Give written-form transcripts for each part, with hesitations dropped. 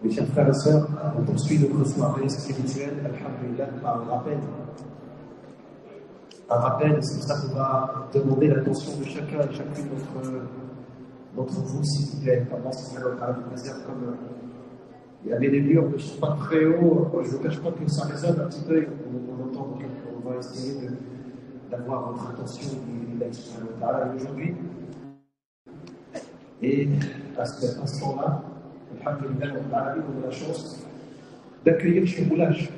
Mes chers frères et sœurs, on poursuit notre soirée spirituelle, alhamdulillah, par un rappel. Un rappel, c'est ça qu'on va demander l'attention de chacun et chacune d'entre vous, s'il vous plaît. Allah subhanahu wa ta'ala nous préserve comme il y avait des murs ne sont pas très hauts. Je ne cache pas que ça résonne un petit peu. On entend, donc on va essayer d'avoir votre attention et aujourd'hui. Et à cet instant-là, alhamdulillah, on a la chance d'accueillir chez Moulage.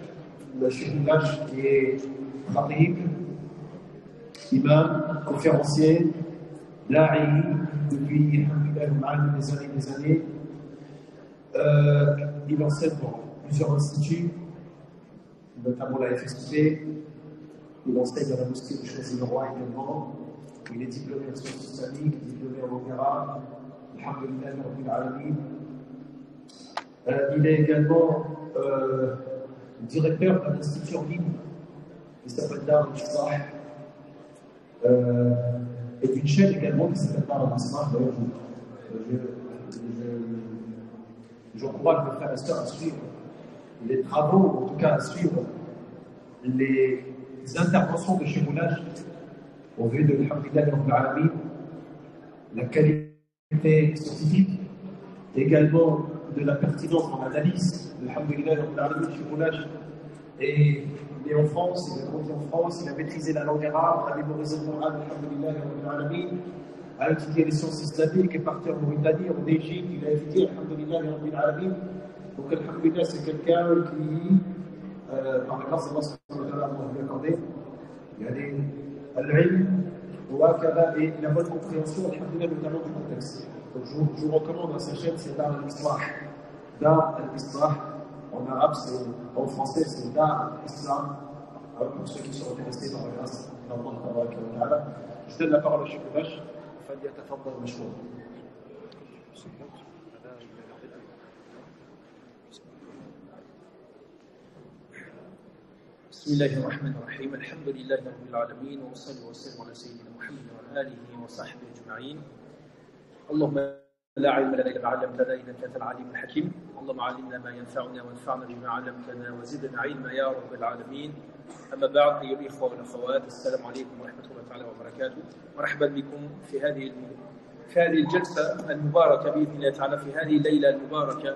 Chez Moulage qui est khatib, imam, conférencier, da'i, depuis des années. Il enseigne dans plusieurs instituts, notamment la FSP. Il enseigne à la mosquée de Choisy-le-Roi également. Il est diplômé en sciences islamiques, diplômé en opéra. Alhamdulillah, Rabbil Alamin. Il est également directeur d'un institut en ligne qui s'appelle Dar al-Islah et d'une chaîne également qui s'appelle Dar al-Islah. J'encourage mes frères et sœurs à suivre les travaux, en tout cas à suivre les interventions de chez Moulage au vu de l'Alhamdulillah, la qualité scientifique, également de la pertinence dans l'analyse de l'Alhamdulillah chez Moulage. Et il est en France, il a grandi en France, il a maîtrisé la langue arabe, il a mémorisé le Coran, l'Alhamdulillah, a étudié les sciences islamiques, est parti en Mauritanie, en Égypte, il a étudié, alhamdulillah, donc alhamdulillah, c'est quelqu'un qui, par la grâce d'Allah, lui a accordé, il y a des al-ilm, et la bonne compréhension, alhamdulillah, notamment du contexte. Donc je vous recommande à sa chaîne, c'est Dar al-Islah. Dar al-Islah, en arabe, en français, c'est Dar al-Islam, pour ceux qui sont intéressés par la grâce d'Allah. Je donne la parole à Cheikh Moulage. فليتفضل مشكور. بسم الله الرحمن الرحيم. الحمد لله رب العالمين وصلى وسلم على سيدنا محمد وعلى اله وصحبه اجمعين. اللهم لا علم لنا الا ما علمتنا انك انت العليم الحكيم. اللهم علمنا ما ينفعنا وانفعنا بما علمتنا وزدنا علما يا رب العالمين. اما بعد ايها الاخوه والاخوات، السلام عليكم ورحمه الله تعالى وبركاته. مرحبا بكم في هذه الجلسه المباركه باذن الله تعالى، في هذه الليله المباركه،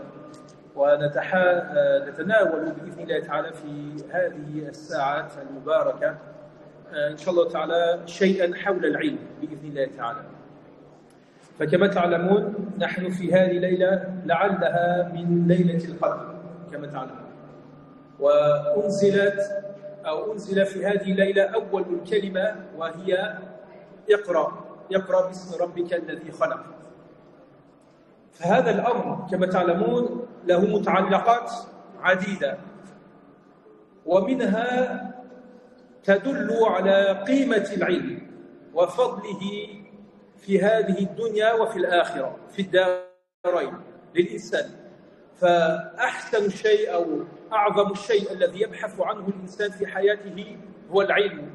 ونتناول باذن الله تعالى في هذه الساعات المباركه ان شاء الله تعالى شيئا حول العلم باذن الله تعالى. فكما تعلمون نحن في هذه الليله لعلها من ليله القدر كما تعلمون، وأنزل في هذه الليلة أول الكلمة وهي اقرأ باسم ربك الذي خلق. فهذا الأمر كما تعلمون له متعلقات عديدة، ومنها تدل على قيمة العلم وفضله في هذه الدنيا وفي الآخرة، في الدارين للإنسان. فأحسن الشيء أو أعظم الشيء الذي يبحث عنه الإنسان في حياته هو العلم،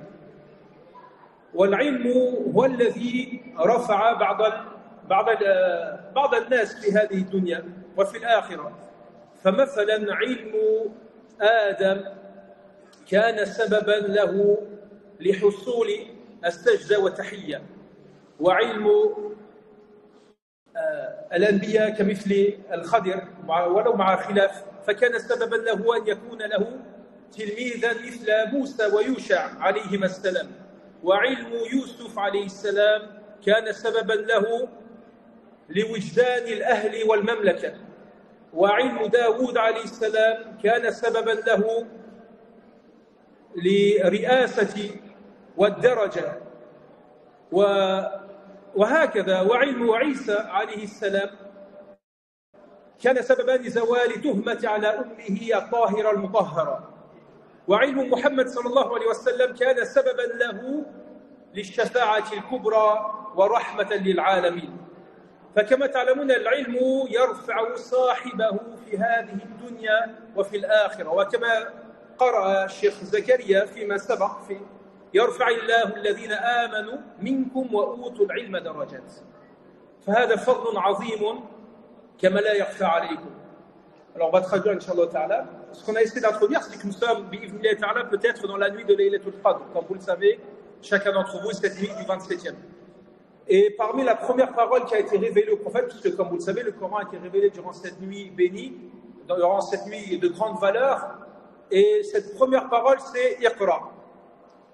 والعلم هو الذي رفع بعض الناس في هذه الدنيا وفي الآخرة. فمثلا علم آدم كان سببا له لحصول السجدة والتحية، وعلم الأنبياء كمثل الخضر ولو مع خلاف فكان سببا له أن يكون له تلميذا مثل موسى ويوشع عليهما السلام، وعلم يوسف عليه السلام كان سببا له لوجدان الأهل والمملكة، وعلم داود عليه السلام كان سببا له لرئاسة والدرجة، وهكذا. وعلم عيسى عليه السلام كان سببا لزوال تهمة على أمه الطاهرة المطهرة، وعلم محمد صلى الله عليه وسلم كان سببا له للشفاعة الكبرى ورحمة للعالمين. فكما تعلمون العلم يرفع صاحبه في هذه الدنيا وفي الآخرة، وكما قرأ الشيخ زكريا فيما سبق يرفع الله الذين آمنوا منكم وأوتوا العلم درجات. فهذا فضل عظيم كما لا يخفى عليكم. Alors on va traduire, Inch'Allah Ta'ala. Ce qu'on a essayé d'introduire, c'est que nous sommes, bi'idhnillah Ta'ala, peut-être dans la nuit de Laylatul Qadr. Comme vous le savez, chacun d'entre vous, cette nuit du 27e. Et parmi la première parole qui a été révélée au prophète, puisque comme vous le savez, le Coran a été révélé durant cette nuit bénie, durant cette nuit de grande valeur, et cette première parole, c'est Iqra.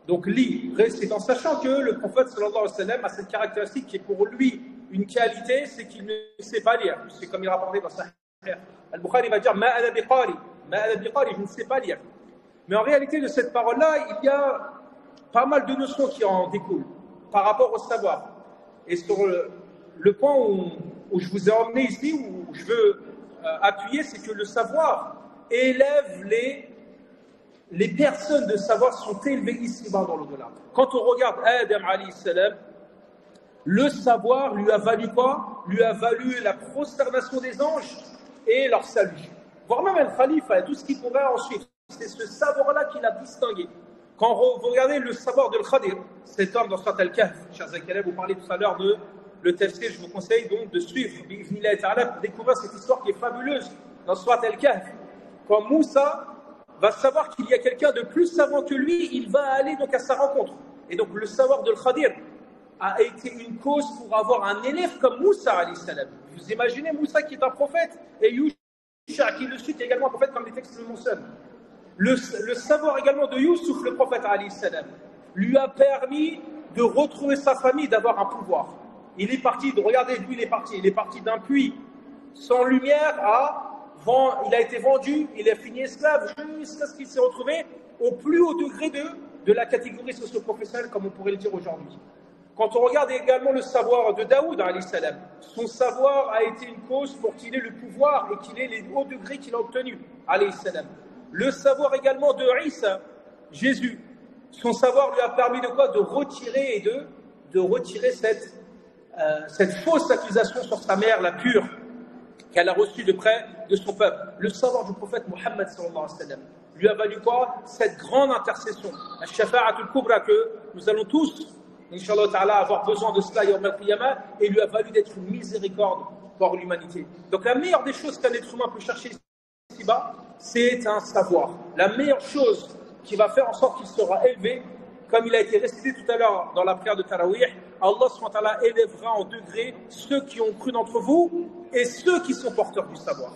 Donc lis, récite, en sachant que le prophète sallallahu alayhi wa sallam a cette caractéristique qui est pour lui une qualité, c'est qu'il ne sait pas lire. C'est comme il rapportait dans sa Al-Bukhari va dire Ma ana biqari, je ne sais pas lire. Mais en réalité de cette parole-là, il y a pas mal de notions qui en découlent par rapport au savoir. Et sur le point où je vous ai emmené ici, où je veux appuyer, c'est que le savoir élève les personnes de savoir sont élevées ici-bas dans l'au-delà. Quand on regarde Adam alayhi salam, le savoir lui a valu quoi? Lui a valu la prosternation des anges et leur salut. Voire même le khalifa et tout ce qui pourrait en suivre. C'est ce savoir-là qui l'a distingué. Quand vous regardez le savoir de Khadir, cet homme dans Surat Al-Kahf, chers Zakala, vous parlez tout à l'heure de le tafsir, je vous conseille donc de suivre bi'idhnillah ta'ala pour découvrir cette histoire qui est fabuleuse dans Surat Al-Kahf. Quand Moussa va savoir qu'il y a quelqu'un de plus savant que lui, il va aller donc à sa rencontre. Et donc le savoir de Khadir a été une cause pour avoir un élève comme Moussa alayhi salam. Vous imaginez Moussa qui est un prophète et Yusha qui le suit qui est également un prophète comme les textes le mentionnent. Le savoir également de Youssouf, le prophète alayhi salam, lui a permis de retrouver sa famille, d'avoir un pouvoir. Il est parti, regardez d'où il est parti d'un puits sans lumière il a été vendu, il a fini esclave, jusqu'à ce qu'il s'est retrouvé au plus haut degré de la catégorie socio-professionnelle, comme on pourrait le dire aujourd'hui. Quand on regarde également le savoir de Daoud, alayhi salam, son savoir a été une cause pour qu'il ait le pouvoir et qu'il ait les hauts degrés qu'il a obtenus, alayhi salam. Le savoir également de Isa, Jésus, son savoir lui a permis de quoi? De retirer et de retirer cette fausse accusation sur sa mère, la pure, qu'elle a reçue de près de son peuple. Le savoir du prophète Mohammed sallallahu alayhi wa sallam lui a valu quoi? Cette grande intercession, la shafa'atul kubra, que nous allons tous, Inch'Allah ta'ala, avoir besoin de cela yawm al-qiyamah, et lui a valu d'être une miséricorde pour l'humanité. Donc la meilleure des choses qu'un être humain peut chercher ici-bas, c'est un savoir. La meilleure chose qui va faire en sorte qu'il sera élevé, comme il a été récité tout à l'heure dans la prière de Tarawih, Allah subhanahu wa ta'ala élèvera en degré ceux qui ont cru d'entre vous et ceux qui sont porteurs du savoir.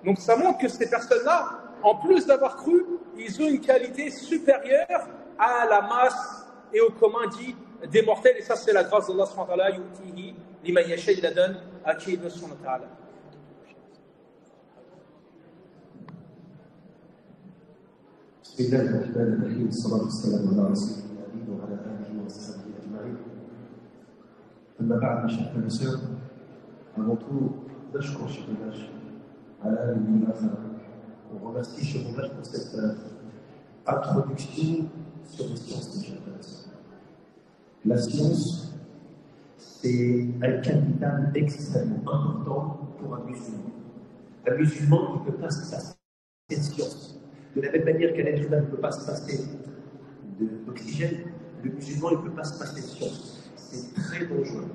Donc ça montre que ces personnes-là, en plus d'avoir cru, ils ont une qualité supérieure à la masse et au commun dit des mortels. Et ça, c'est la grâce d'Allah subhanahu wa ta'ala. Yu'tihi liman yasha, il la donne à qui il veut subhanahu wa ta'ala. بسم الله الرحمن الرحيم والصلاة والسلام على رسول الله وعلى آله وصحبه أجمعين. أما بعد mes chers frères et sœurs, avant tout, نشكر Cheikh Moulaj على هذه المناسبة. On remercie Cheikh Moulaj pour cette introduction sur les sciences naturelles. La science, c'est un capital extrêmement important pour un musulman. Un musulman ne peut pas se passer de science. De la même manière qu'un être humain ne peut pas se passer d'oxygène, le musulman ne peut pas se passer de science. C'est très dangereux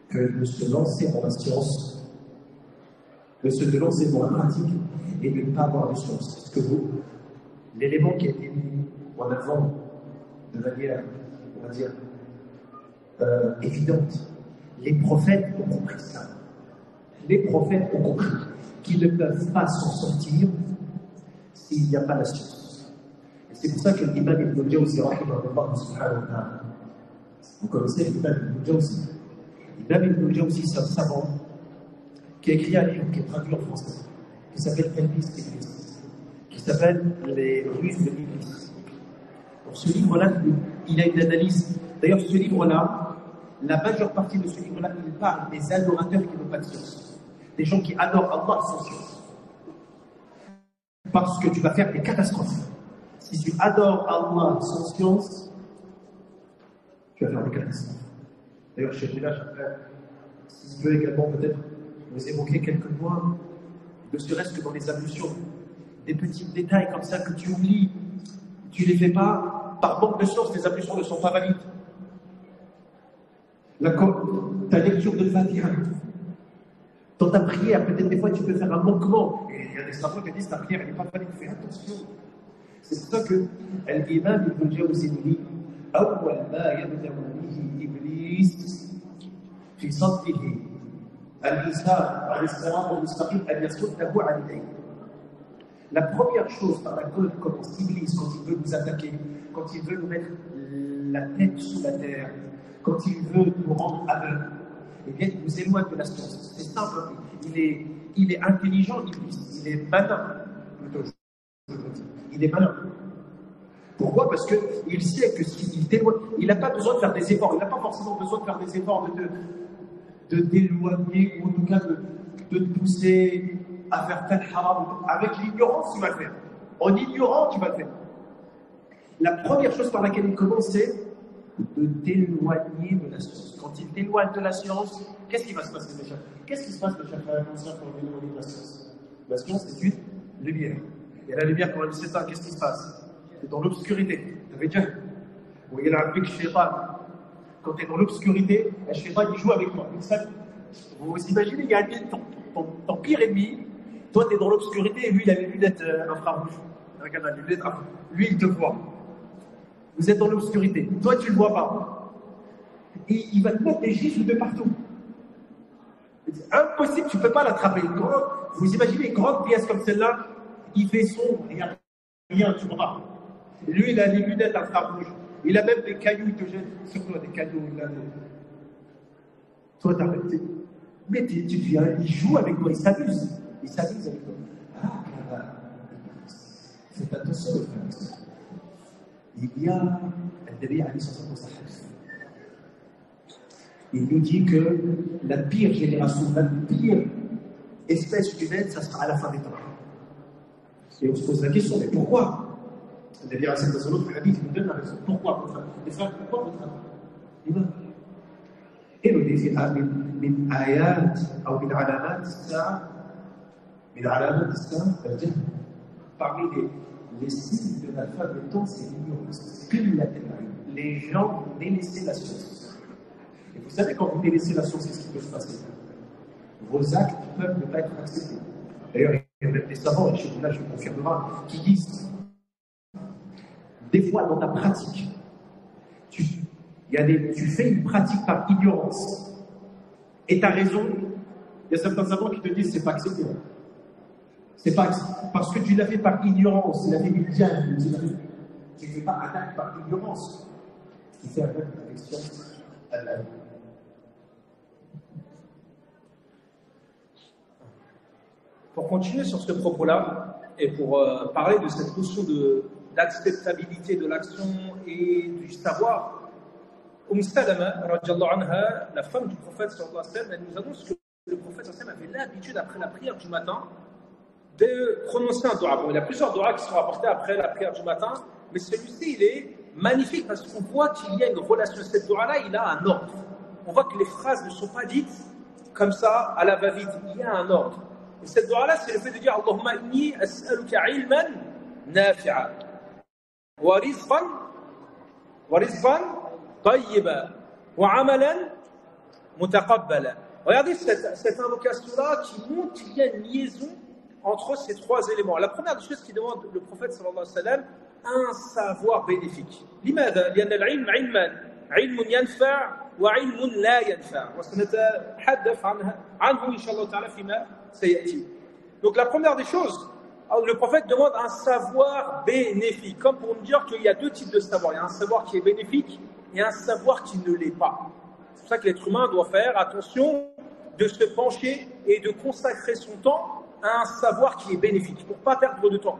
que de se lancer dans la science, de se lancer dans la pratique et de ne pas avoir de science. Parce que l'élément qui a été mis en avant de manière, on va dire, évidente, les prophètes ont compris ça. Les prophètes ont compris qu'ils ne peuvent pas s'en sortir s'il n'y a pas la science. Et c'est pour ça que l'imam Ibn al-Jawzi, vous connaissez l'imam Ibn al-Jawzi. L'imam Ibn al-Jawzi, c'est un savant qui a écrit un livre qui est traduit en français, qui s'appelle Talbis Iblis, qui s'appelle Les ruses de l'Iblis. Ce livre-là, il a une analyse. D'ailleurs, ce livre-là, la majeure partie de ce livre-là, il parle des adorateurs qui n'ont pas de science. Des gens qui adorent Allah sans science. Parce que tu vas faire des catastrophes. Si tu adores Allah sans science, tu vas faire des catastrophes. D'ailleurs, chez Moulaj, si je peux également peut-être vous évoquer quelques points, ne serait-ce que dans les ablutions, des petits détails comme ça que tu oublies, tu ne les fais pas, par manque de science, les ablutions ne sont pas valides. Ta lecture de Fatiha, Dans ta prière, peut-être des fois tu peux faire un manquement. Et il y a des savants qui disent ta prière elle n'est pas valide. Fais attention. C'est pour ça que l'imam Ibn Jawzi dit أول ما يبدأ به إبليس في صده الإنسان على الصراط المستقيم أن يصده عن العلم. La première chose par laquelle commence Iblis quand il veut nous attaquer, quand il veut nous mettre la tête sous la terre, quand il veut nous rendre aveugles, eh bien, il nous éloigne de la science. C'est simple. Il est intelligent, Iblis. Il est malin, plutôt. Il est malin. Pourquoi? Parce qu'il sait que s'il t'éloigne, il n'a pas besoin de faire des efforts. Il n'a pas forcément besoin de faire des efforts de t'éloigner, ou en tout cas de te pousser à faire tel haram. Avec l'ignorance, tu vas le faire. En ignorant, tu vas le faire. La première chose par laquelle il commence, c'est de t'éloigner de la science. Quand il t'éloigne de la science, qu'est-ce qui va se passer, mes chers? Qu'est-ce qui se passe, mes chers frères et sœurs, quand on est éloigné de la science? La science, c'est une lumière. Et la lumière, quand elle s'éteint, qu'est-ce qui se passe? C'est dans l'obscurité. Tu avais déjà? Vous voyez là, avec le shaitan. Quand tu es dans l'obscurité, le shaitan, il joue avec toi. Vous vous imaginez, il y a ton pire ennemi. Toi, tu es dans l'obscurité et lui, il a les lunettes infrarouges. Regarde là, les lunettes infrarouges. Lui, il te voit. Vous êtes dans l'obscurité. Toi, tu ne le vois pas. Et il va te mettre des gifles de partout. C'est impossible, tu ne peux pas l'attraper. Vous imaginez une grande pièce comme celle-là, il fait sombre, il n'y a rien, tu ne vois pas. Lui, il a les lunettes infrarouges. Il a même des cailloux, il te jette sur toi, des cailloux. Toi, t'arrêtes. Mais tu viens, il joue avec toi, il s'amuse. Il s'amuse avec toi. Faites attention, les frères. Il y a un Nabi Ali sallallahu alayhi wa sallam. Il nous dit que la pire génération, la pire espèce humaine, ça sera à la fin des temps. Et on se pose la question, mais pourquoi? Le Nabi Ali sallallahu alayhi wa sallam, le hadith nous donne la raison. Pourquoi? Les frères, pourquoi votre avis? Et nous dit, من آيات أو من علامات الساعة c'est-à-dire parmi les signes de la fin des temps, c'est l'ignorance. Les gens vont délaisser la science. Et vous savez, quand vous délaissez la science, qu'est-ce qui peut se passer? Vos actes peuvent ne pas être acceptés. D'ailleurs, il y a même des savants, et chez vous là, je vous confirmera, qui disent des fois dans ta pratique, tu fais une pratique par ignorance. Et tu as raison, il y a certains savants qui te disent c'est pas accepté. C'est pas parce que tu l'as fait par ignorance, tu l'as fait bien, tu ne fais pas un acte par ignorance. Tu fais un acte avec science à la vie. Pour continuer sur ce propos-là, et pour parler de cette notion d'acceptabilité de l'action et du savoir, Salama, anha, la femme du prophète sallallahu alayhi wa sallam, elle nous annonce que le prophète sallallahu alayhi wa sallam avait l'habitude, après la prière du matin, de prononcer un dua. Bon, il y a plusieurs duas qui sont rapportés après la prière du matin, mais celui-ci, il est magnifique parce qu'on voit qu'il y a une relation. Cette dua-là, il a un ordre. On voit que les phrases ne sont pas dites comme ça, à la va-vite. Il y a un ordre. Et cette dua-là, c'est le fait de dire Allahumma inni as'aluka ilman nafi'a wa rizqan tayyiba wa amalan mutaqabbala. Regardez cette invocation-là qui montre qu'il y a une liaison entre ces trois éléments. La première des choses qui demande le prophète sallallahu alayhi wa sallam, un savoir bénéfique. لماذا؟ لأن العلم علمان، علم ينفع وعلم لا ينفع. وسنتحدث عنه إن شاء الله تعالى فيما سيأتي. Donc la première des choses, le prophète demande un savoir bénéfique, comme pour nous dire qu'il y a deux types de savoir. Il y a un savoir qui est bénéfique et un savoir qui ne l'est pas. C'est pour ça que l'être humain doit faire attention de se pencher et de consacrer son temps à un savoir qui est bénéfique, pour ne pas perdre de temps.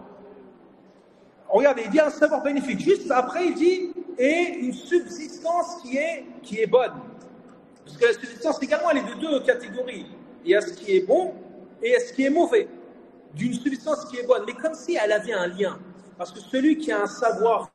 Regardez, il dit un savoir bénéfique. Juste après, il dit et une subsistance qui est bonne. Parce que la subsistance également, elle est de deux catégories. Il y a ce qui est bon et il y a ce qui est mauvais. D'une subsistance qui est bonne, mais comme si elle avait un lien. Parce que celui qui a un savoir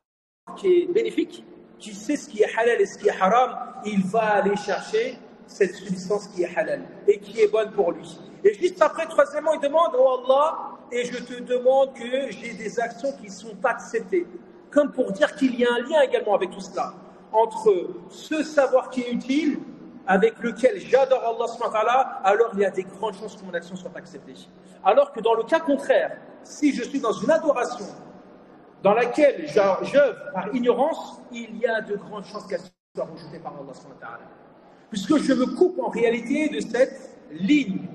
qui est bénéfique, qui sait ce qui est halal et ce qui est haram, il va aller chercher cette substance qui est halal et qui est bonne pour lui. Et juste après, troisièmement, il demande, oh Allah, et je te demande que j'ai des actions qui sont acceptées. Comme pour dire qu'il y a un lien également avec tout cela, entre ce savoir qui est utile avec lequel j'adore Allah subhanahu wa ta'ala, alors il y a des grandes chances que mon action soit acceptée. Alors que dans le cas contraire, si je suis dans une adoration dans laquelle j'œuvre par ignorance, il y a de grandes chances qu'elle soit rejetée par Allah subhanahu wa ta'ala. Puisque je me coupe en réalité de cette ligne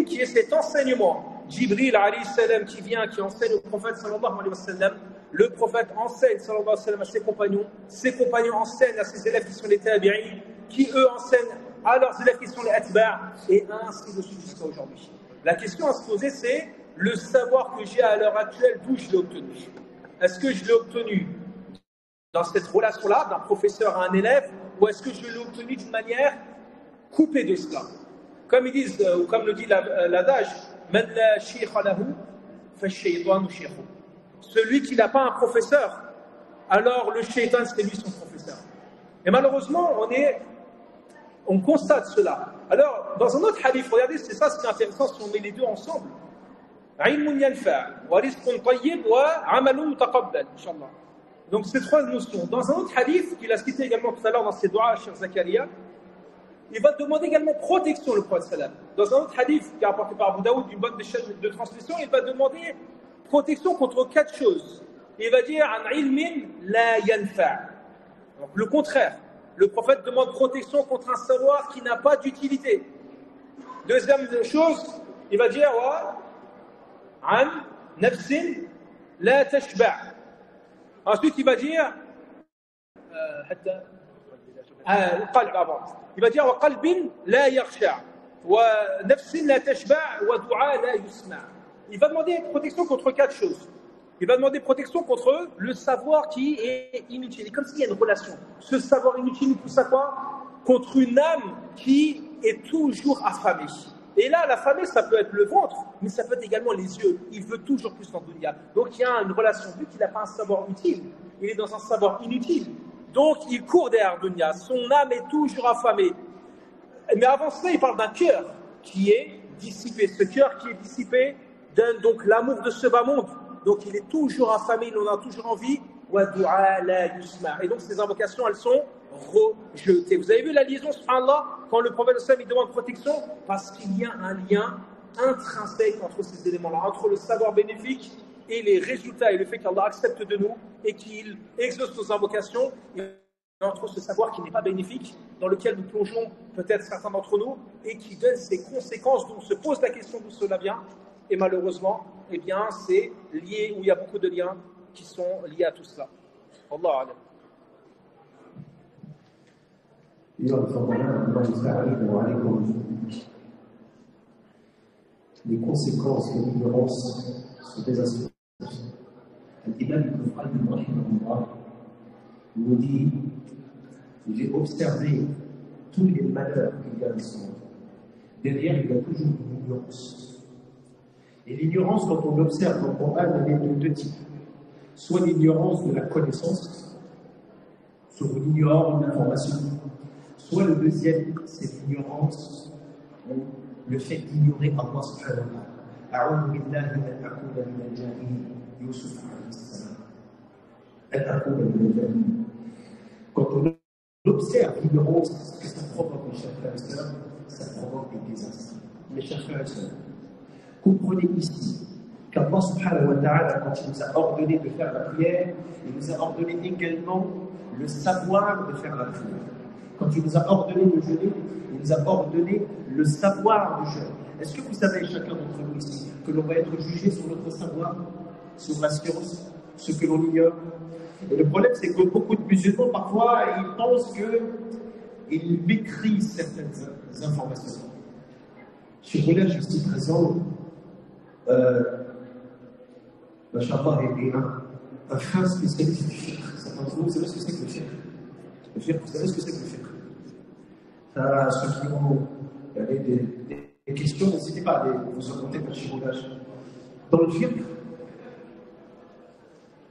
qui est cet enseignement. Jibril alayhi salam qui vient, qui enseigne au prophète sallallahu alayhi wa sallam, le prophète enseigne sallallahu alayhi wa sallam à ses compagnons enseignent à ses élèves qui sont les tabi'in, qui eux enseignent à leurs élèves qui sont les atba', et ainsi de suite jusqu'à aujourd'hui. La question à se poser, c'est le savoir que j'ai à l'heure actuelle, d'où je l'ai obtenu. Est-ce que je l'ai obtenu dans cette relation-là, d'un professeur à un élève, ou est-ce que je l'ai obtenu d'une manière coupée de cela? Comme ils disent, ou comme le dit l'adage, Man la shaykha lahu, fa shaytanu shaykhu. Celui qui n'a pas un professeur, alors le shaitan c'est lui son professeur. Et malheureusement, on constate cela. Alors, dans un autre hadith, regardez, c'est ça ce qui est intéressant si on met les deux ensemble. Ilmun yanfa' wa rizqun tayyib wa 'amalun mutaqabbal, Inch'Allah. Donc ces trois notions. Dans un autre hadith, qu'il a cité également tout à l'heure dans ses doigts, Cheikh Zakaria, il va demander également protection, le prophète sallam. Dans un autre hadith qui est rapporté par Abu Daoud, d'une bonne chaîne de transmission, il va demander protection contre quatre choses. Il va dire an ilmin la yanfa'. Donc le contraire. Le prophète demande protection contre un savoir qui n'a pas d'utilité. Deuxième chose, il va dire wa an nafsin la tashba'. Ensuite, il va dire il va dire wa qalbin la yakhsha' wa nafsin la tashba' wa du'a la yusma'. Il va demander protection contre quatre choses. Il va demander protection contre le savoir qui est inutile. Et comme s'il y a une relation. Ce savoir inutile nous pousse à quoi? Contre une âme qui est toujours affamée. Et là, l'affamé, ça peut être le ventre, mais ça peut être également les yeux. Il veut toujours plus dans le dunya. Donc il y a une relation. Vu qu'il n'a pas un savoir utile, il est dans un savoir inutile. Donc il court derrière le dunya. Son âme est toujours affamée. Mais avant cela, il parle d'un cœur qui est dissipé. Ce cœur qui est dissipé donne donc l'amour de ce bas monde. Donc il est toujours affamé, il en a toujours envie. Et donc ces invocations, elles sont rejetées. Vous avez vu la liaison, subhanallah, quand le prophète sallam il demande protection? Parce qu'il y a un lien intrinsèque entre ces éléments-là, entre le savoir bénéfique et les résultats, et le fait qu'Allah accepte de nous et qu'il exauce nos invocations, et entre ce savoir qui n'est pas bénéfique, dans lequel nous plongeons peut-être certains d'entre nous, et qui donne ses conséquences, dont on se pose la question d'où cela vient. Et malheureusement, eh bien, c'est lié, où il y a beaucoup de liens qui sont liés à tout cela. Wallahu a'lam. Les conséquences de l'ignorance sont désastreuses. L'imam Ibn Qayyim nous dit: j'ai observé tous les malheurs qu'il y a dans ce monde. Derrière, il y a toujours une ignorance. Et l'ignorance, quand on l'observe dans le Coran, elle est de deux types. Soit l'ignorance de la connaissance, soit on ignore une information. Soit le deuxième, c'est l'ignorance, le fait d'ignorer Allah subhanahu wa ta'ala. A'udhu billahi an akuna min al-jahil, Yusuf alayhi salam. An akuna min al-jahil. Quand on observe l'ignorance, ce que ça provoque, mes chers frères et sœurs, ça provoque des désastres. Mes chers frères et sœurs, comprenez ici qu'Allah subhanahu wa ta'ala, quand il nous a ordonné de faire la prière, il nous a ordonné également le savoir de faire la prière. Quand il nous a ordonné de jeûner, il nous a ordonné le savoir de jeûner. Est-ce que vous savez, chacun d'entre nous ici, que l'on va être jugé sur notre savoir, sur la science, ce que l'on ignore? Et le problème, c'est que beaucoup de musulmans, parfois, ils pensent qu'ils maîtrisent certaines informations. Chez Roulage, je suis présent, Masha'Allah est un fin spécialiste du fiqh. Certains d'entre vous, vous savez ce que c'est que le fiqh? Le fiqh, vous savez ce que c'est que le fiqh? Ceux qui ont des questions, n'hésitez pas à vous orienter vers chez Roulage. Dans le fiqh,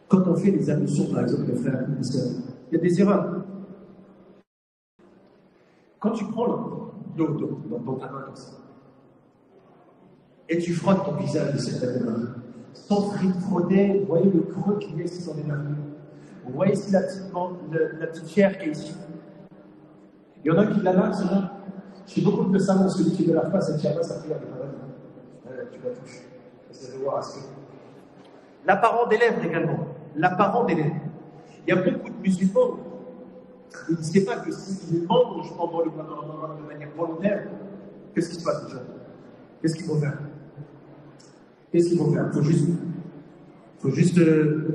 quand on fait des ablutions, par exemple, le frère, il y a des erreurs. Quand tu prends l'eau dans ta main comme ça, et tu frottes ton visage de cette manière, sans frotter, vous voyez le creux qu'il y a ici dans les mains. Vous voyez ici la petite pierre qui est ici. Il y en a qui la lavent, c'est là. Chez beaucoup de salons, celui qui ne lave pas cette chama, ça prière n'est pas valide. Tu la touches. Essaie de voir à ce que. La parole d'élève également. La parole d'élève. Il y a beaucoup de musulmans. Ils ne savent pas que s'ils mangent pendant le ramadan de manière volontaire, qu'est-ce qui se passe déjà? Qu'est-ce qu'il faut faire? Qu'est-ce qu'il faut faire? Il faut juste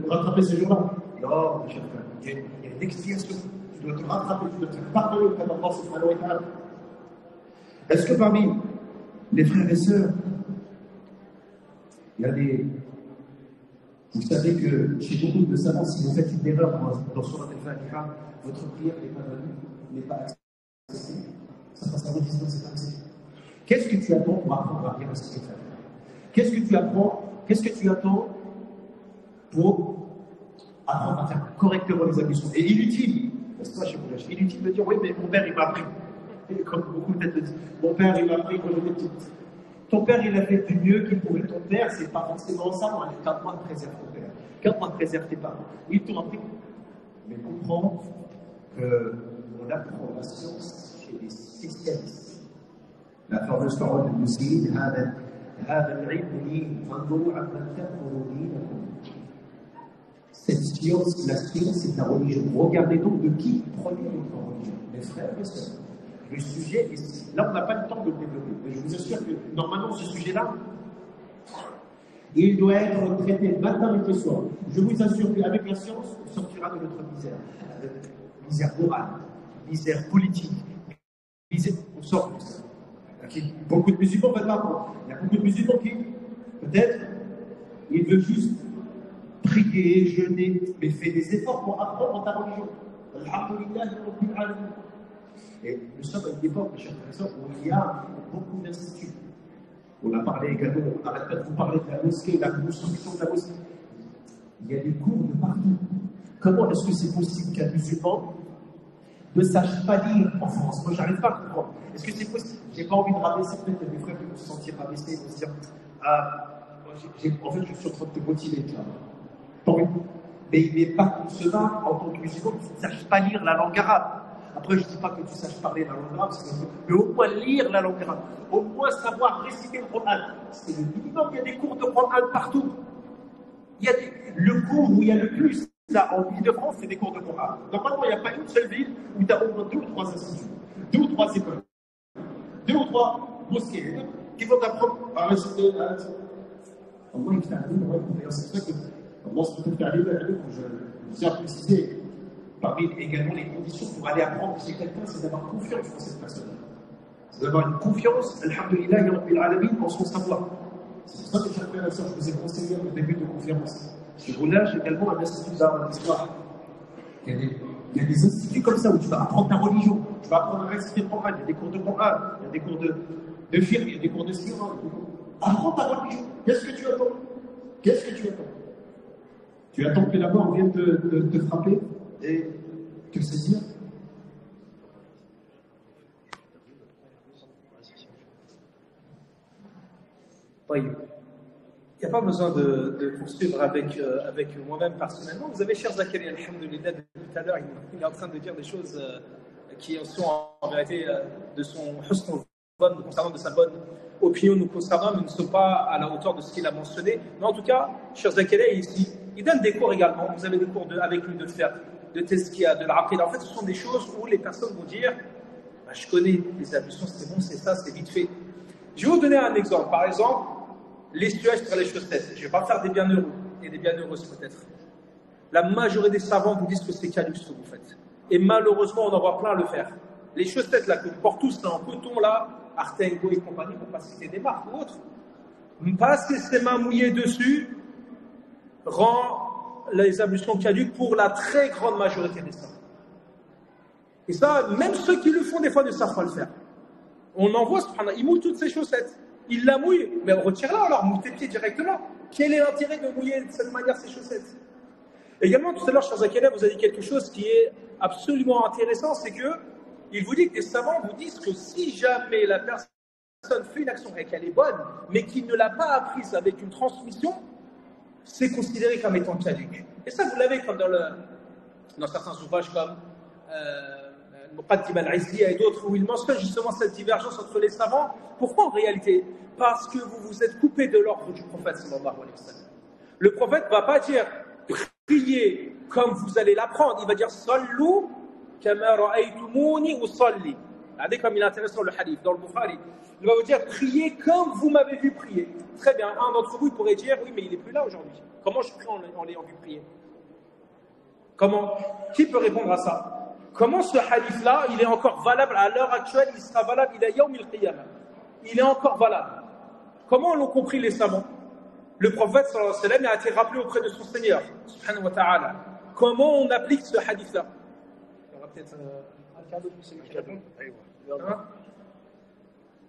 rattraper ce jour-là. Non, mes chers frères, il y a une expiation. Tu dois te rattraper, tu dois te pardonner auprès d'Allah subhanahu wa ta'ala. Est-ce que parmi les frères et sœurs, il y a des. Vous savez que chez beaucoup de savants, si vous faites une erreur dans Surat al-Fatiha, votre prière n'est pas valide, n'est pas acceptée. Ça passe à votre histoire, c'est pas accepté. Qu'est-ce que tu attends pour apprendre à lire ce que tu fais? Qu'est-ce que tu apprends? Qu'est-ce que tu attends pour apprendre à faire correctement les ablutions? Et inutile, n'est-ce pas, chez vous, inutile de dire oui, mais mon père il m'a appris. Comme beaucoup peut-être le disent, mon père il m'a appris quand j'étais petite. Ton père il a fait du mieux qu'il pouvait. Ton père, c'est pas forcément ça, moi, qu'Allah préserve ton père. Qu'Allah préserve tes parents. Ils t'ont appris. Mais comprends qu'on apprend la science chez les spécialistes. La fameuse parole de Moussid, cette science, la science, c'est la religion. Regardez donc de qui prenez votre religion. Mes frères et sœurs. Le sujet, là on n'a pas le temps de le développer, mais je vous assure que normalement ce sujet-là, il doit être traité matin et soir. Je vous assure qu'avec la science, on sortira de notre misère. Misère morale, misère politique, on sort de ça. Beaucoup de musulmans veulent l'apprendre. Il y a beaucoup de musulmans qui, peut-être, ils veulent juste prier, jeûner, mais fais des efforts pour apprendre ta religion. Alhamdulillah, Rabbil Alamin. Et nous sommes à une époque, mes chers frères, où il y a beaucoup d'instituts. On a parlé également, on n'arrête pas de vous parler de la mosquée, de la construction de la mosquée. Il y a des cours de partout. Comment est-ce que c'est possible qu'un musulman ne sache pas lire en France? Moi, je n'arrive pas à comprendre. Est-ce que c'est possible? Je n'ai pas envie de rabaisser, peut-être que mes frères vont se sentir rabaissés, vont se dire en fait, je suis en train de te motiver, là. Mais il n'est pas concevable en tant que musulman que tu ne saches pas lire la langue arabe. Après, je ne dis pas que tu saches parler la langue arabe, mais au moins lire la langue arabe, au moins savoir réciter le Coran. C'est le minimum. Il y a des cours de Coran partout. Le cours où il y a le plus, là, en Île-de-France, c'est des cours de Coran. Normalement, il n'y a pas une seule ville où tu as au moins 2 ou 3 instituts, 2 ou 3 écoles, 2 ou 3 mosquées qui vont t'apprendre à réciter. Au moins, il fait un livre, c'est ça que moi, je peux faire un livre, je tiens à préciser. Parmi également les conditions pour aller apprendre chez quelqu'un, c'est d'avoir confiance en cette personne. C'est d'avoir une confiance, alhamdulillah, Rabbil Alamin, en son savoir. C'est pour ça que, chers frères et sœurs, je vous ai conseillé au début de conférence. Chez Roulage, également, un institut d'art et d'histoire. Il y a des instituts comme ça où tu vas apprendre ta religion, tu vas apprendre à réciter le Coran, il y a des cours de Coran, il y a des cours de firme, il y a des cours de sira. Apprends ta religion. Qu'est-ce que tu attends? Qu'est-ce que tu attends? Tu attends que la mort vienne te frapper et te saisir? Oui. Il n'y a pas besoin de poursuivre avec moi-même personnellement. Vous avez, cher Zakaria, alhamdoulilah, depuis tout à l'heure, il est en train de dire des choses qui sont en vérité de son husn al-dhann, concernant de sa bonne opinion nous concernant, mais ne sont pas à la hauteur de ce qu'il a mentionné. Mais en tout cas, cher Zakaria, ici, il donne des cours également. Vous avez des cours avec lui de faire de tezkiya, de l'aqida. En fait, ce sont des choses où les personnes vont dire je connais les ablutions, c'est bon, c'est ça, c'est vite fait. Je vais vous donner un exemple. Par exemple, l'essuage sur les chaussettes. Je ne vais pas faire des bienheureux et des bienheureuses peut-être. La majorité des savants vous disent que c'est caduc ce que vous faites. Et malheureusement, on en voit plein à le faire. Les chaussettes là, que nous portons tous là, en coton là, Artengo et compagnie, pour ne pas citer des marques ou autres, passer ses mains mouillées dessus rend les ablutions caduques pour la très grande majorité des savants. Et ça, même ceux qui le font des fois ne savent pas le faire. On en voit, ils mouillent toutes ces chaussettes. Ils la mouillent, mais retire-la alors, mouille tes pieds directement. Quel est l'intérêt de mouiller de cette manière ces chaussettes? Également, tout à l'heure, cher Zakaria, vous avez dit quelque chose qui est absolument intéressant, c'est que il vous dit que les savants vous disent que si jamais la personne fait une action et qu'elle est bonne, mais qu'il ne l'a pas apprise avec une transmission, c'est considéré comme étant caduc. Et ça, vous l'avez comme dans certains ouvrages comme Muqaddim al-Izziya et d'autres, où il mentionne justement cette divergence entre les savants. Pourquoi en réalité? Parce que vous vous êtes coupé de l'ordre du prophète sallallahu alayhi wa sallam. Le prophète ne va pas dire priez comme vous allez l'apprendre, il va dire sallu kama ra'aytumuni usalli. Regardez comme il est intéressant le hadith dans le Bukhari. Il va vous dire priez comme vous m'avez vu prier. Très bien, un d'entre vous il pourrait dire oui, mais il n'est plus là aujourd'hui. Comment je prie en l'ayant vu prier? Comment? Qui peut répondre à ça? Comment ce hadith-là, il est encore valable à l'heure actuelle, il sera valable, il est yawm al-qiyamah. Il est encore valable. Comment l'ont compris les savants? Le prophète sallallahu alayhi wa sallam a été rappelé auprès de son Seigneur, subhanahu wa ta'ala. Comment on applique ce hadith-là? Il y aura peut-être un cadeau pour celui qui répond.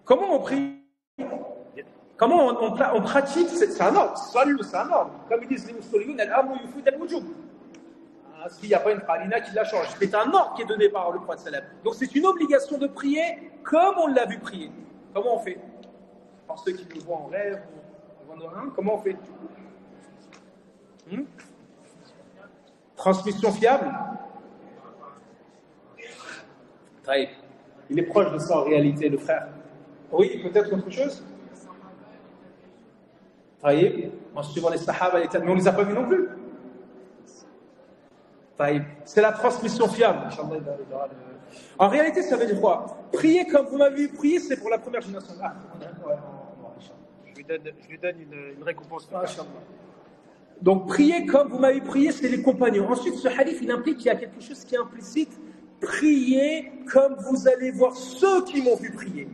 Comment on prie? Comment on pratique? C'est un ordre. Salut, c'est un ordre. Comme ils disent les musulmans, al-amru yufid al-wujub. S'il n'y a pas une qarina qui la change. C'est un ordre qui est donné par le prophète sallam. Donc c'est une obligation de prier comme on l'a vu prier. Comment on fait? Par ceux qui nous voient en rêve, comment on fait? Transmission fiable? Taïb. Il est proche de ça en réalité, le frère. Oui, peut-être autre chose? Taïb. En suivant les sahaba, mais on ne les a pas vus non plus. Taïb. C'est la transmission fiable. En réalité, ça veut dire quoi? Prier comme vous m'avez vu prier, c'est pour la première génération. Je lui donne une récompense. Donc, prier comme vous m'avez prié, c'est les compagnons. Ensuite, ce hadith, il implique qu'il y a quelque chose qui est implicite. Priez comme vous allez voir ceux qui m'ont vu prier.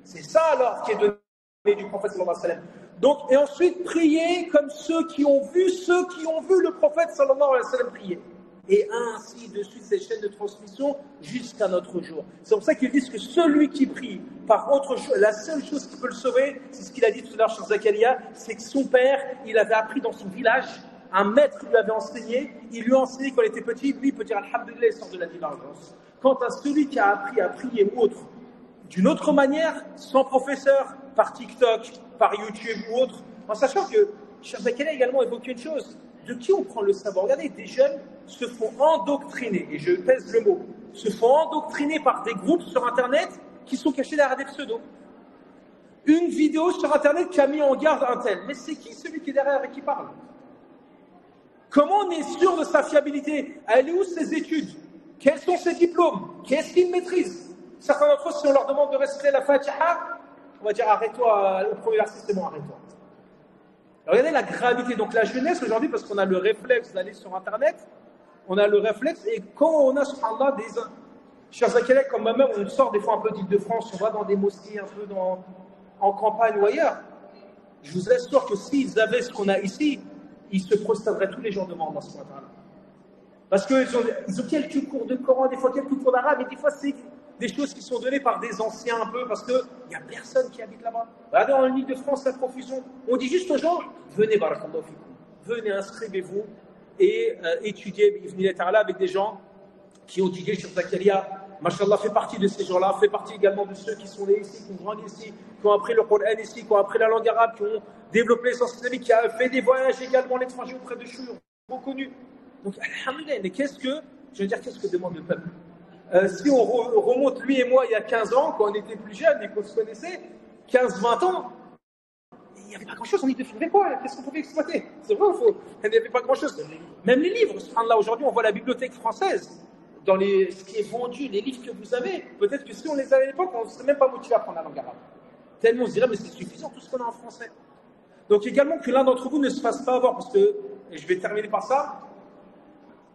C'est ça alors qui est donné du prophète sallallahu alayhi wa sallam. Donc, et ensuite, priez comme ceux qui ont vu le prophète sallallahu alayhi wa sallam prier. Et ainsi de suite, ces chaînes de transmission jusqu'à notre jour. C'est pour ça qu'ils disent que celui qui prie par autre chose, la seule chose qui peut le sauver, c'est ce qu'il a dit tout à l'heure chez Zakaria, c'est que son père, il avait appris dans son village, un maître lui avait enseigné, il lui a enseigné quand il était petit, lui il peut dire Alhamdulillah, il sort de la divergence. Quant à celui qui a appris à prier ou autre, d'une autre manière, sans professeur, par TikTok, par YouTube ou autre, en sachant que Cheikh Zakaria a également évoqué une chose, de qui on prend le savoir? Regardez, des jeunes se font endoctriner, et je pèse le mot, se font endoctriner par des groupes sur Internet qui sont cachés derrière des pseudos. Une vidéo sur Internet qui a mis en garde un tel. Mais c'est qui celui qui est derrière et qui parle? Comment on est sûr de sa fiabilité? Elle est où ses études? Quels sont ses diplômes? Qu'est-ce qu'il maîtrise? Certains d'entre eux, si on leur demande de réciter la Fatiha, on va dire arrête-toi, le premier verset c'est bon, arrête-toi. Regardez la gravité. Donc la jeunesse aujourd'hui, parce qu'on a le réflexe d'aller sur Internet, on a le réflexe, et quand on a, subhanallah, des chers Zakaria, comme moi-même, on sort des fois un peu d'Île-de-France, on va dans des mosquées un peu en campagne ou ailleurs, je vous assure que s'ils avaient ce qu'on a ici, ils se prosterneraient tous les jours devant Allah subhanahu wa ta'ala. Parce qu'ils ont quelques cours de Coran, des fois quelques cours d'arabe, et des fois c'est des choses qui sont données par des anciens un peu, parce qu'il n'y a personne qui habite là-bas. Regardez en Île-de-France, la profusion. On dit juste aux gens, venez, barakallahu fikum, venez, inscrivez-vous et étudiez avec des gens qui ont étudié sur Zakaria. Mashallah fait partie de ces gens-là, fait partie également de ceux qui sont nés ici, qui ont grandi ici, qui ont appris le Coran ici, qui ont appris la langue arabe, qui ont développé les sens islamiques, qui ont fait des voyages également à l'étranger auprès de chouïrs reconnus. Donc, alhamdoulilah, mais qu'est-ce que demande le peuple? Si on remonte, lui et moi, il y a 15 ans, quand on était plus jeunes et qu'on se connaissait, 15-20 ans, il n'y avait pas grand-chose, on y faisait quoi? Qu'est-ce qu'on pouvait exploiter? C'est vrai ou faux? Il n'y avait pas grand-chose. Même les livres, là aujourd'hui, on voit la bibliothèque française, dans ce qui est vendu, les livres que vous avez, peut-être que si on les avait à l'époque, on ne serait même pas motivé à apprendre la langue arabe. Tellement on se dirait, mais c'est suffisant tout ce qu'on a en français. Donc également que l'un d'entre vous ne se fasse pas avoir, parce que, et je vais terminer par ça,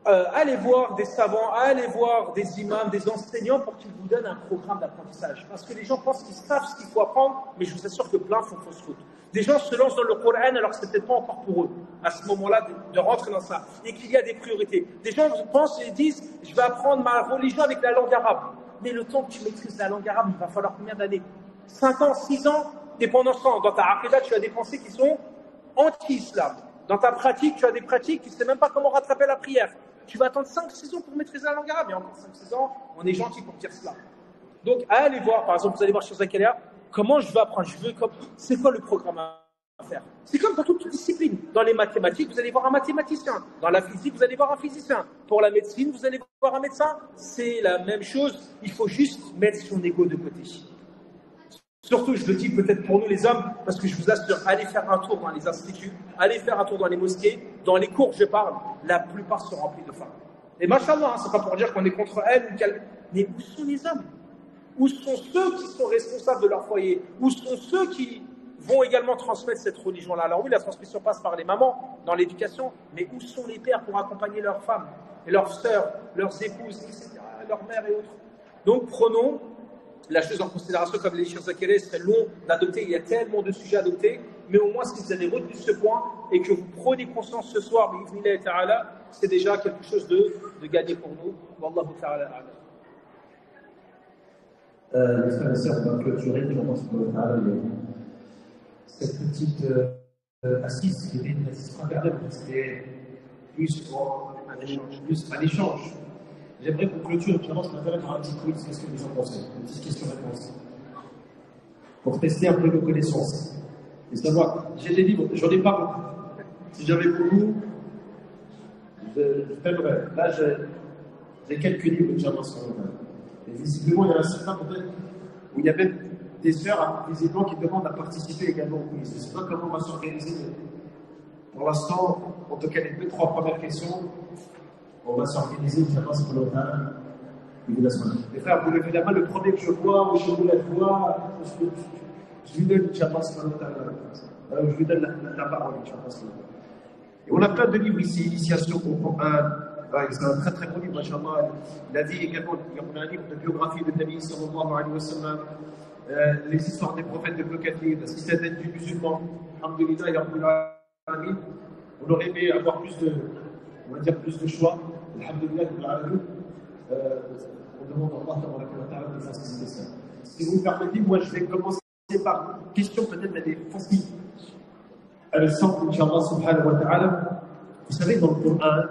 allez voir des savants, allez voir des imams, des enseignants pour qu'ils vous donnent un programme d'apprentissage. Parce que les gens pensent qu'ils savent ce qu'il faut apprendre, mais je vous assure que plein font fausse route. Des gens se lancent dans le Coran alors que ce n'est peut-être pas encore pour eux, à ce moment-là, de rentrer dans ça. Et qu'il y a des priorités. Des gens pensent et disent, je vais apprendre ma religion avec la langue arabe. Mais le temps que tu maîtrises la langue arabe, il va falloir combien d'années? 5 ans, 6 ans? Et pendant ce temps, dans ta aqidah, tu as des pensées qui sont anti-islam. Dans ta pratique, tu as des pratiques qui ne savent même pas comment rattraper la prière. Tu vas attendre 5-6 ans pour maîtriser la langue arabe. Et encore 5-6 ans, on est gentil pour dire cela. Donc, allez voir, par exemple, vous allez voir sur Zakaria, comment je vais apprendre. C'est quoi le programme à faire. C'est comme dans toute discipline. Dans les mathématiques, vous allez voir un mathématicien. Dans la physique, vous allez voir un physicien. Pour la médecine, vous allez voir un médecin. C'est la même chose. Il faut juste mettre son ego de côté. Surtout, je le dis peut-être pour nous les hommes, parce que je vous assure, allez faire un tour dans les instituts, allez faire un tour dans les mosquées, dans les cours, je parle, la plupart sont remplis de femmes. Et machallah, c'est pas pour dire qu'on est contre elles, mais où sont les hommes? Où sont ceux qui sont responsables de leur foyer? Où sont ceux qui vont également transmettre cette religion-là? Alors oui, la transmission passe par les mamans, dans l'éducation, mais où sont les pères pour accompagner leurs femmes, et leurs sœurs, leurs épouses, etc., leurs mères et autres? Donc prenons la chose en considération, comme les Cheikh Zakariya, serait long d'adopter, il y a tellement de sujets à adopter, mais au moins si vous avez retenu ce point et que vous prenez conscience ce soir, c'est déjà quelque chose de gagné pour nous. Wallahu ta'ala a'lam. Les frères et sœurs, on va clôturer, je pense que cette petite assise qui était une assise francable, c'était plus un échange. J'aimerais qu'on clôture, finalement, ce matin par un petit quiz, qu'est-ce que vous en pensez? Une petite question-réponse. Pour tester un peu nos connaissances. Et savoir, j'ai des livres, j'en ai pas beaucoup. Si j'avais beaucoup, je t'aimerais. Là, j'ai quelques livres que j'avance sur le terrain. Et visiblement, il y en a certains peut-être où il y a même des sœurs, visiblement, qui demandent à participer également au quiz. Je ne sais pas comment on va s'organiser, mais pour l'instant, en tout cas, les 2-3 premières questions, on va s'organiser, j'avance pour le terrain. Les frères, vous levez la main, le premier que je vois, ou je vous la vois, je lui donne, je lui donne la parole, et on a plein de livres ici, Initiation au Coran. C'est un très très bon livre, machallah. La vie également, on a un livre de biographie de Nabi sallallahu alayhi wa sallam, les histoires des prophètes de Bekathir, la citadelle du musulman, alhamdulillah, ya Rabbil Alamin. On aurait aimé avoir plus de choix, alhamdulillah, on demande à Allah de faciliter ça. Si vous me permettez, moi je vais commencer par une question peut-être elle est facile. Elle est simple, Inch'Allah subhanahu wa ta'ala. Vous savez, dans le Coran,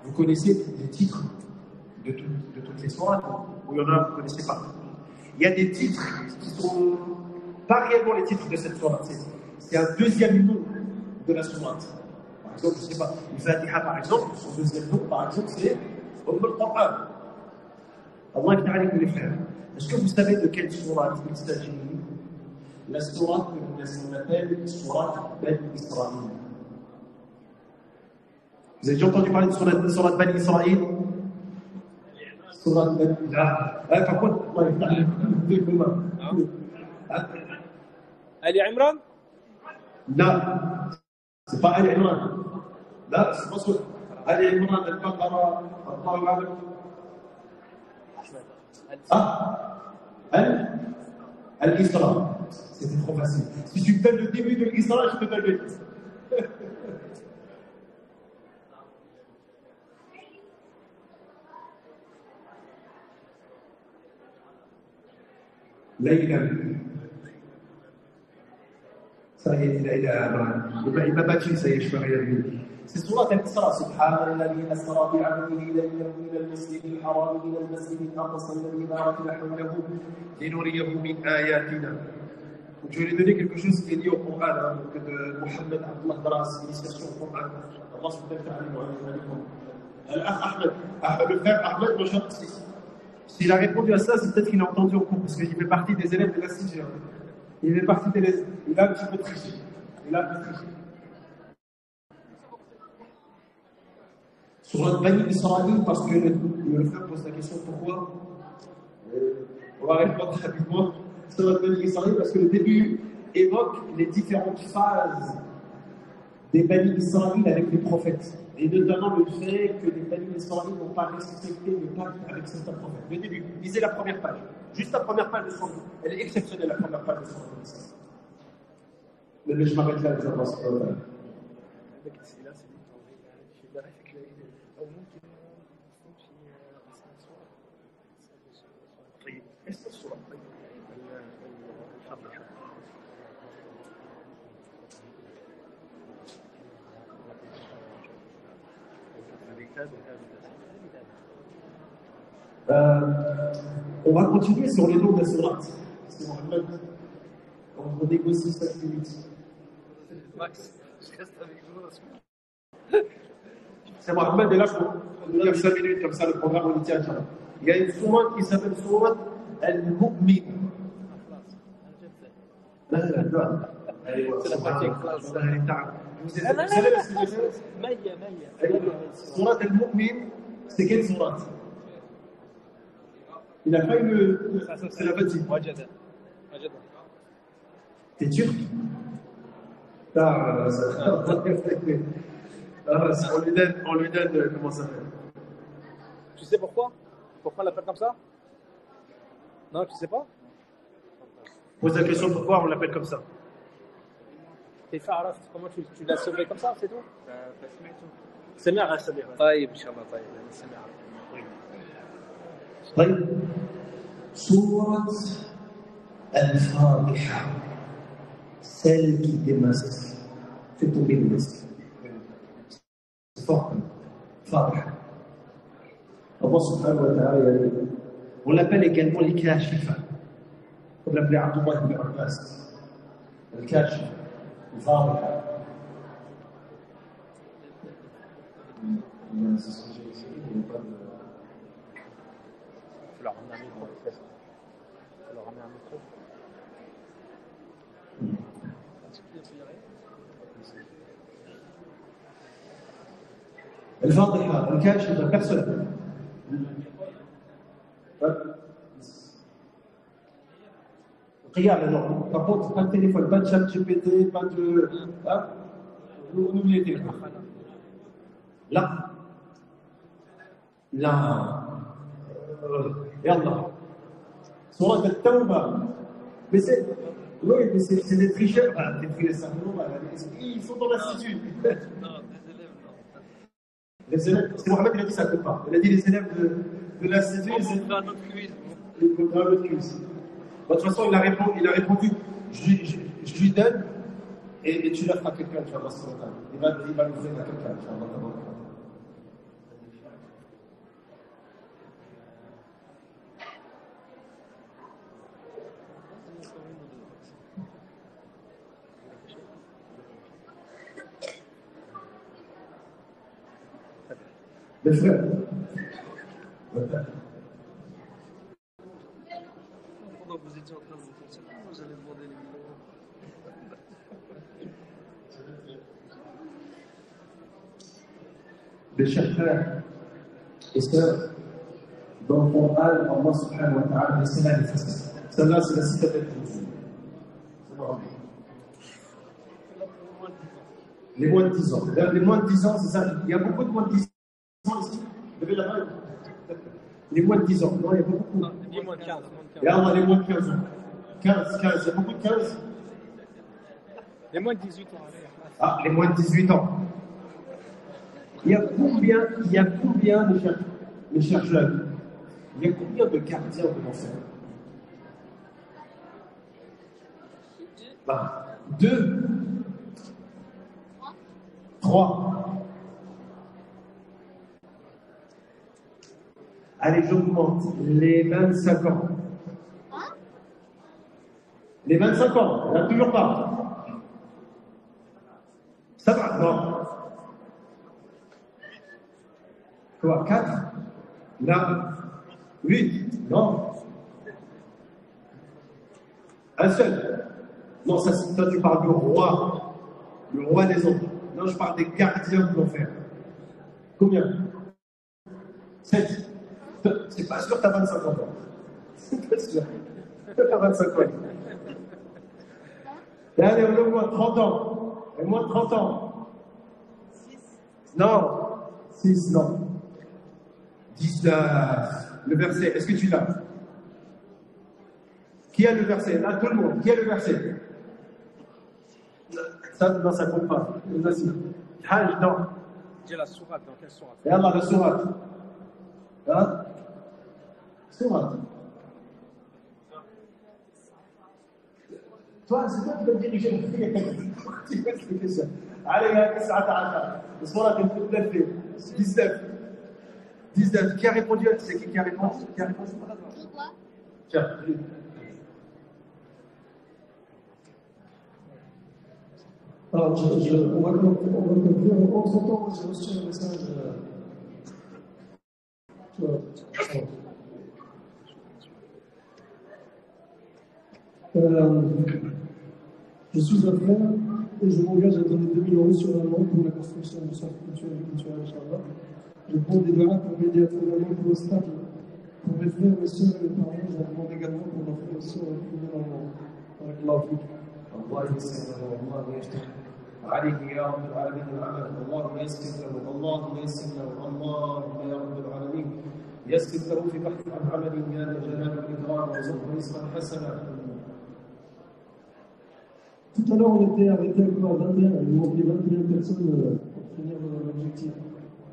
vous connaissez les titres de toutes les sourates, ou il y en a, vous ne connaissez pas. Il y a des titres qui ne sont pas réellement les titres de cette sourate. C'est un deuxième nom de la sourate. Par exemple, je ne sais pas, le Fatiha par exemple, son deuxième nom par exemple, c'est Umm al-Qur'an. Allah ta'ala les frères. Est-ce que vous savez de quelle sourate il s'agit? La sourate que l'on appelle sourate Bani Israël. Vous avez déjà entendu parler de sourate Bani Israël? Sourate Bani Israël. Par contre, Ali Imran? Non, c'est pas Ali Imran. Là, c'est pas sûr. Ali Imran, Al-Baqara, Al-Ta'a. Al-Isra. C'était trop facile. Si tu me donnes le début de l'Isra, je te donne le titre. Layla. Ça y est, il m'a battu, ça y est, je peux rien dire. C'est sourate Al-Isra. Subhanalladhi asra bi'abdihi laylan min al-masjid al-haram ila al-masjid al-aqsa alladhi barakna hawlahu linuriyahu min ayatina. Donc je vais lui donner quelque chose qui est lié au Coran, de Mohammed Abdullah Daras, initiation au Coran. Allah subhanahu wa ta'ala. Ahmed, le frère Ahmed, s'il a répondu à ça, c'est peut-être qu'il a entendu au cours, parce qu'il fait partie des élèves de la CIGR. Il fait partie des élèves. Il a un petit peu triché. Sur Bani Israël, parce que le frère pose la question pourquoi. On va répondre rapidement. Sur Bani Israël, parce que le début évoque les différentes phases des Bani Israël avec les prophètes. Et notamment le fait que les Bani Israël n'ont pas respecté le pacte avec certains prophètes. Le début, lisez la première page. Juste la première page de son livre. Elle est exceptionnelle, la première page de son livre. Mais je m'arrête là, je pense. On va continuer sur les noms de la sourate. C'est Mohammed. On négocie 5 minutes. Max, je reste avec vous. C'est Mohamed est là pour nous dire 5 minutes, comme ça le programme on y tient. Il y a une sourate qui s'appelle sourate Al-Mu'min. لا لا لا C'est la moitié classe. Sourate Al-Mu'min, c'est quelle sourate? Il n'a pas eu le. C'est la petite. T'es turc? Ah, on lui donne comment ça s'appelle. Tu sais pourquoi? Pourquoi on l'appelle comme ça? Non, tu sais pas? Pose la question pourquoi on l'appelle comme ça. كيف عرفت comment tu l'as sauvé comme ça, c'est tout? سمع طيب ان شاء الله طيب سمع. طيب سورة الفاتحة celle qui démasque fait tomber le masque. C'est fort. Fatiha. Allah subhanahu wa ta'ala, on l'appelle également l'Ikashifa. On l'appelait Abdullah ibn Abbas. L'Ikashifa. Fatiha. C'est ce que j'ai essayé, il n'y a pas de. Tu leur ramènes un micro. Tu leur ramènes un micro. الفاضحة الكاشفة personne. Regarde, non. Par contre, pas de téléphone, pas de chat GPT, pas de. Hein? N'oubliez les téléphones. Là. Là. Yallah. Surat al-Tawbah. Mais c'est. Oui, mais c'est des tricheurs. Ah, des tricheurs, ils sont dans l'institut. Non, des élèves, non. Les élèves, c'est Mohamed qui a dit ça quelque part. Il a dit les élèves de l'institut. On fait un autre quiz. De toute façon, il a répondu je lui donne et tu l'offres à quelqu'un, tu vas voir ce matin. Il va l'offrir à quelqu'un, tu vas voir. Mes frères, Pendant que vous étiez en train de vous faire ça, vous allez demander les vidéos. mes chers frères et sœurs, dans le Coran, Allah subhanahu wa ta'ala, laissez-la les faces. Celle-là, c'est la citadelle de Dieu. Les moins de 10 ans. Les moins de 10 ans, c'est ça. Il y a beaucoup de moins de 10 ans ici. Vous avez la main. Les moins de 10 ans. Non, il y a beaucoup. Non, dis moins de 15. Et alors, les moins de 15 ans. 15. Il y a beaucoup de 15. Les moins de 18 ans. Ah, les moins de 18 ans. Il y a combien mes chers jeunes, il y a combien de gardiens de l'enfer? 2, 3. Allez, j'augmente. Les 25 ans. Les 25 ans, il n'y en a toujours pas. Ça va, non. Quoi, 4? Là. 8? Non. Un seul. Non, ça, toi, tu parles du roi. Le roi des autres. Non, je parle des gardiens de l'enfer. Combien? 7. C'est pas sûr que tu as 25 ans. C'est pas sûr. Tu as 25 ans. Et allez, on a moins de 30 ans. Et moins de 30 ans. 6. Non. 6, non. 19. Le verset, est-ce que tu l'as? Qui a le verset? Là, tout le monde. Qui a le verset? Ça, non, ça compte pas. Vas-y. Hajj, non. Dis la sourate, dans quelle sourate? Et Allah, la sourate. Hein? Sourate. Toi, c'est toi qui vas diriger le film. Tu vas expliquer ça. Allez, il y a 19. Le sourate, il faut te lever. 19. 19. Qui a répondu? C'est qui a répondu? Qui a répondu? Tiens, Alors, on va conclure. Entre-temps, j'ai reçu un message. Je suis un frère et je m'engage à donner 2 000 € sur un an pour la construction du centre culturel Inch'Allah. Je prends des doigts pour m'aider à trouver un emploi stable pour mes frères, mes soeurs et mes parents. Je demande également pour ma frère et soeur à trouver dans le monde. Avec l'Afrique. الله يسر له والله يفتح عليه يا رب العالمين العمل اللهم يسر له اللهم يسر له اللهم يا رب العالمين يسر له في بحث عن عمل يا ذا الجلال والاكرام وارزقه رزقا حسنا. Tout à l'heure, on était arrêté encore à 21, il nous manquait 21 personnes pour finir l'objectif.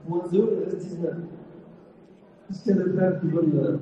Moins 2, il reste 19. Est-ce qu'il y a des frères qui veulent